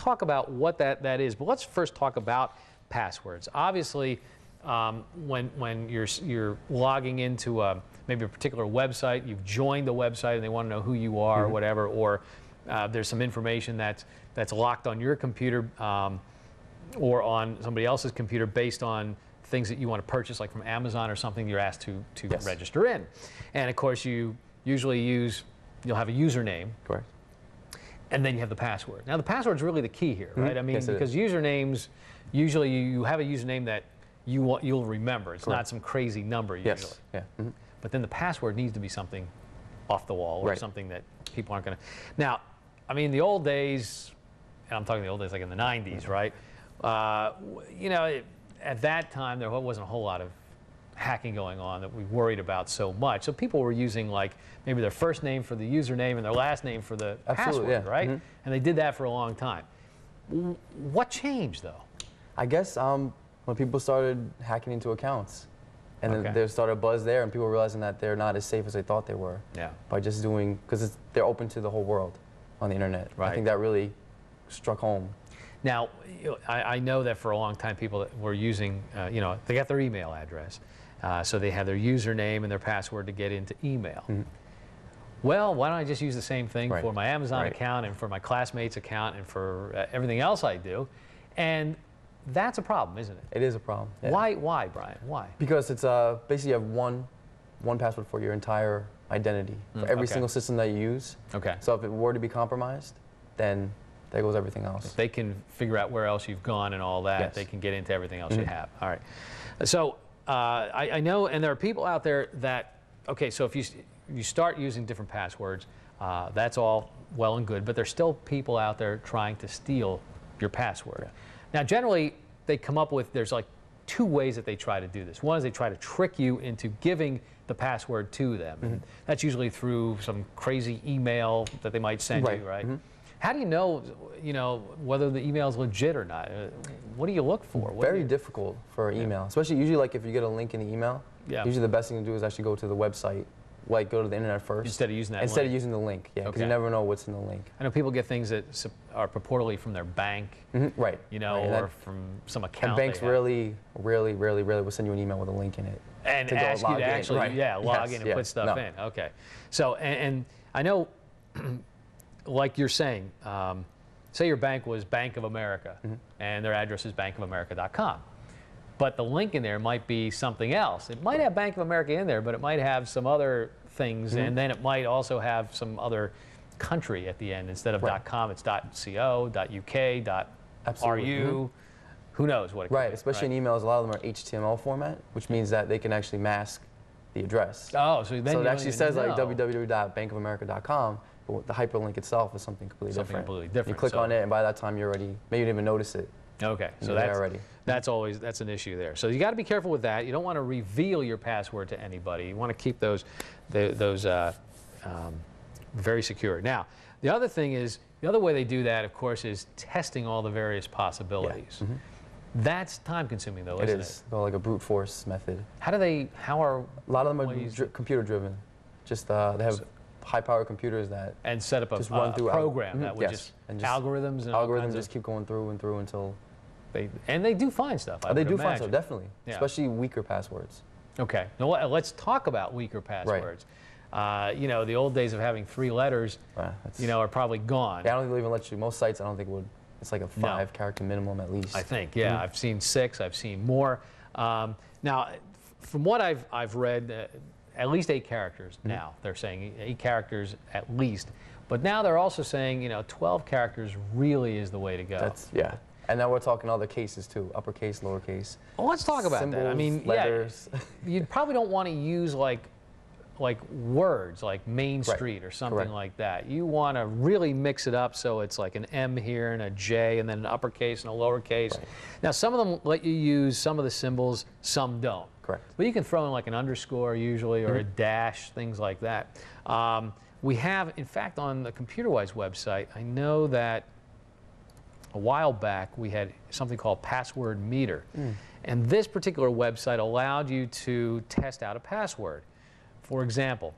talk about what that is, but let's first talk about passwords. Obviously, when you're logging into maybe a particular website, you've joined the website and they want to know who you are or whatever, or there's some information that's locked on your computer or on somebody else's computer based on things that you want to purchase, like from Amazon or something you're asked to register in. And of course, you usually you'll have a username. Correct. And then you have the password. Now the password is really the key here, right? I mean, because usernames, usually you have a username that you'll remember. It's not some crazy number usually. Yeah. But then the password needs to be something off the wall or something that people aren't going to. Now, I mean, the old days, and I'm talking the old days like in the 90s, right? You know, at that time there wasn't a whole lot of hacking going on that we worried about so much. So people were using like maybe their first name for the username and their last name for the password, right? And they did that for a long time. What changed though? I guess when people started hacking into accounts, and then there started a buzz there, and people realizing that they're not as safe as they thought they were. Yeah. By just doing, because they're open to the whole world on the internet. Right. I think that really struck home. Now, I know that for a long time people that were using, you know, they got their email address, so they had their username and their password to get into email. Well, why don't I just use the same thing for my Amazon account and for my classmates account and for everything else I do? And that's a problem, isn't it? It is a problem. Yeah. Why, Brian? Why? Because it's basically you have one password for your entire identity for every single system that you use. Okay. So if it were to be compromised, then there goes everything else. If they can figure out where else you've gone and all that, they can get into everything else you have. All right. So I know, and there are people out there that, okay, so if you start using different passwords, that's all well and good, but there's still people out there trying to steal your password. Yeah. Now, generally, they come up with, there's like two ways that they try to do this. One is they try to trick you into giving the password to them. That's usually through some crazy email that they might send you, right? How do you know, whether the email is legit or not? What do you look for? Very difficult for email, especially usually like if you get a link in the email. Usually the best thing to do is actually go to the website, like go to the internet first. Instead of using that Instead of using the link, because you never know what's in the link. I know people get things that are purportedly from their bank, or from some account. And banks rarely will send you an email with a link in it. And to ask you to actually, log in and put stuff in. Okay. So, and I know, like you're saying, say your bank was Bank of America, and their address is bankofamerica.com. But the link in there might be something else. It might have Bank of America in there, but it might have some other things, and then it might also have some other country at the end. Instead of .com, it's .co, .uk, .ru. Who knows what it could be, especially in emails, a lot of them are HTML format, which means that they can actually mask the address. Oh, so then it actually says like www.bankofamerica.com, but the hyperlink itself is something completely different. You click on it, and by that time, you're already, maybe you didn't even notice it. Okay, so that's an issue there. So you got to be careful with that. You don't want to reveal your password to anybody. You want to keep those very secure. Now, the other thing is, the other way they do that, of course, is testing all the various possibilities. That's time consuming though, isn't it? It is. Well, like a brute force method. How are a lot of them are computer driven. Just they have high-powered computers that set up a program that would just algorithms and algorithms just keep going through and through until they do find stuff. They do find stuff, definitely, especially weaker passwords. Okay, now let's talk about weaker passwords. The old days of having 3 letters, are probably gone. Yeah, I don't think they'll even let you. Most sites, I don't think would. It's like a 5-character minimum at least. I think, I've seen 6. I've seen more. Now, from what I've read. At least 8 characters now. They're saying 8 characters at least. But now they're also saying, 12 characters really is the way to go. And now we're talking other cases too, uppercase, lowercase. Well, let's talk about that. I mean, letters. You probably don't want to use like words like Main Street or something like that. You want to really mix it up so it's like an M here and a J and then an uppercase and a lowercase. Now, some of them let you use some of the symbols, some don't. Correct. But you can throw in like an underscore usually or a dash, things like that. We have, in fact, on the ComputerWise website, I know that a while back we had something called Password Meter. And this particular website allowed you to test out a password. For example,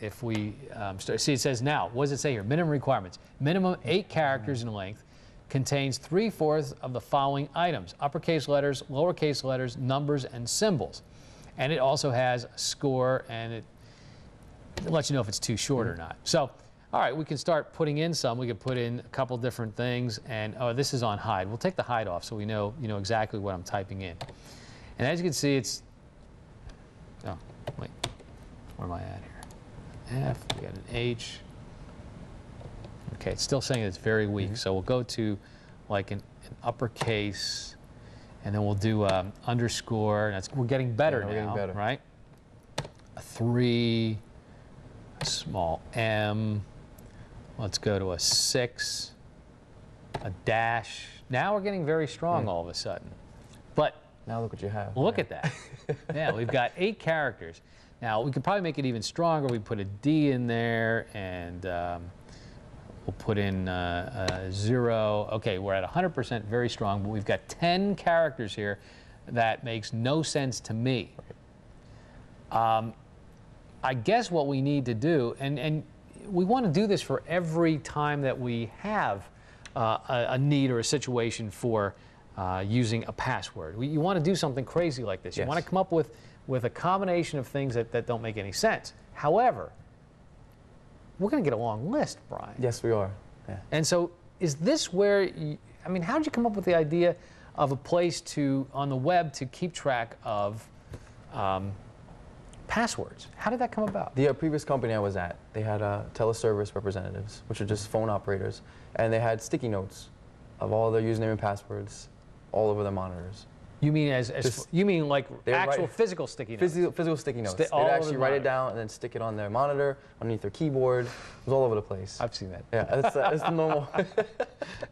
if we see, it says now, what does it say here? Minimum requirements. Minimum 8 characters in length, contains 3/4 of the following items: uppercase letters, lowercase letters, numbers, and symbols. And it also has a score, and it lets you know if it's too short or not. So, all right, we can start putting in some. We could put in a couple different things, and oh, this is on hide. We'll take the hide off so we know, exactly what I'm typing in. And as you can see, it's, oh, wait, where am I at here? F, we got an H. Okay, it's still saying it's very weak, so we'll go to like an uppercase, and then we'll do underscore. And we're getting better now, getting better. Right? A 3, a small m. Let's go to a 6, a dash. Now we're getting very strong all of a sudden. But now look what you have. Look at that. Yeah, we've got 8 characters. Now we could probably make it even stronger. We put a D in there, and we'll put in a 0. Okay, we're at 100% very strong, but we've got 10 characters here. That makes no sense to me. I guess what we need to do, and we want to do this for every time that we have a need or a situation for using a password. You want to do something crazy like this. Yes. You want to come up with a combination of things that don't make any sense. However, we're going to get a long list, Brian. Yes, we are. Yeah. And so is this where, I mean, how did you come up with the idea of a place on the web to keep track of passwords? How did that come about? The previous company I was at, they had teleservice representatives, which are just phone operators, and they had sticky notes of all their username and passwords all over their monitors. You mean you mean like actual physical sticky notes? Physical sticky notes. They'd actually write it down and then stick it on their monitor, underneath their keyboard. It was all over the place. I've seen that. Yeah, it's the normal.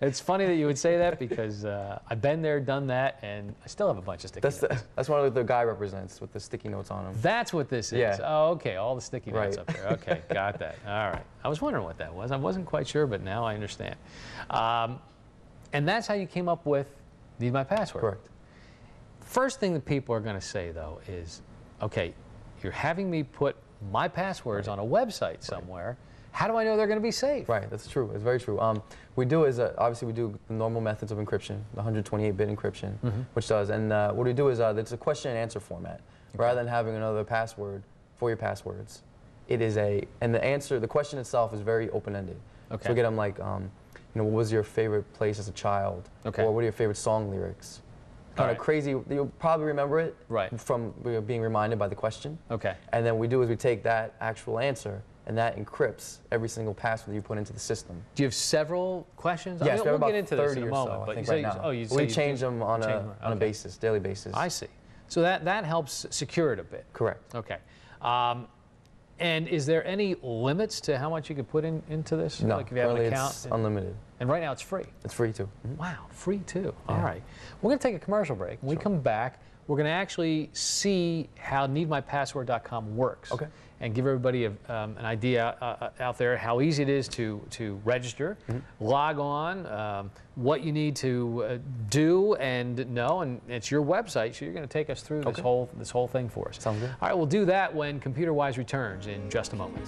It's funny that you would say that because I've been there, done that, and I still have a bunch of sticky notes. That's what the guy represents with the sticky notes on him. That's what this is. Yeah. Oh, okay. All the sticky notes up there. Okay, got that. All right. I was wondering what that was. I wasn't quite sure, but now I understand. And that's how you came up with Need My Password. Correct. First thing that people are going to say, though, is, okay, you're having me put my passwords on a website somewhere. How do I know they're going to be safe? Right, that's true. It's very true. We do is, obviously, we do the normal methods of encryption, the 128-bit encryption, which does. And what we do is, it's a question and answer format. Okay. Rather than having another password for your passwords, it is and the question itself is very open-ended. Okay. So we get them like, what was your favorite place as a child? Okay. Or what are your favorite song lyrics? Kind of crazy. You'll probably remember it from being reminded by the question. Okay. And then what we do is we take that actual answer, and that encrypts every single password you put into the system. Do you have several questions? Yes, we'll get into this in a moment. So, I think right now. We change them on a basis, daily basis. I see. So that helps secure it a bit. Correct. Okay. And is there any limits to how much you could put into this? No, like if you have an account? It's unlimited. And right now it's free? It's free too. Wow, free too. Yeah. All right. We're going to take a commercial break. When we come back, we're going to actually see how NeedMyPassword.com works. Okay. And give everybody an idea out there how easy it is to register, log on, what you need to do and know, and it's your website, so you're going to take us through this whole thing for us. Sounds good. All right, we'll do that when ComputerWise returns in just a moment.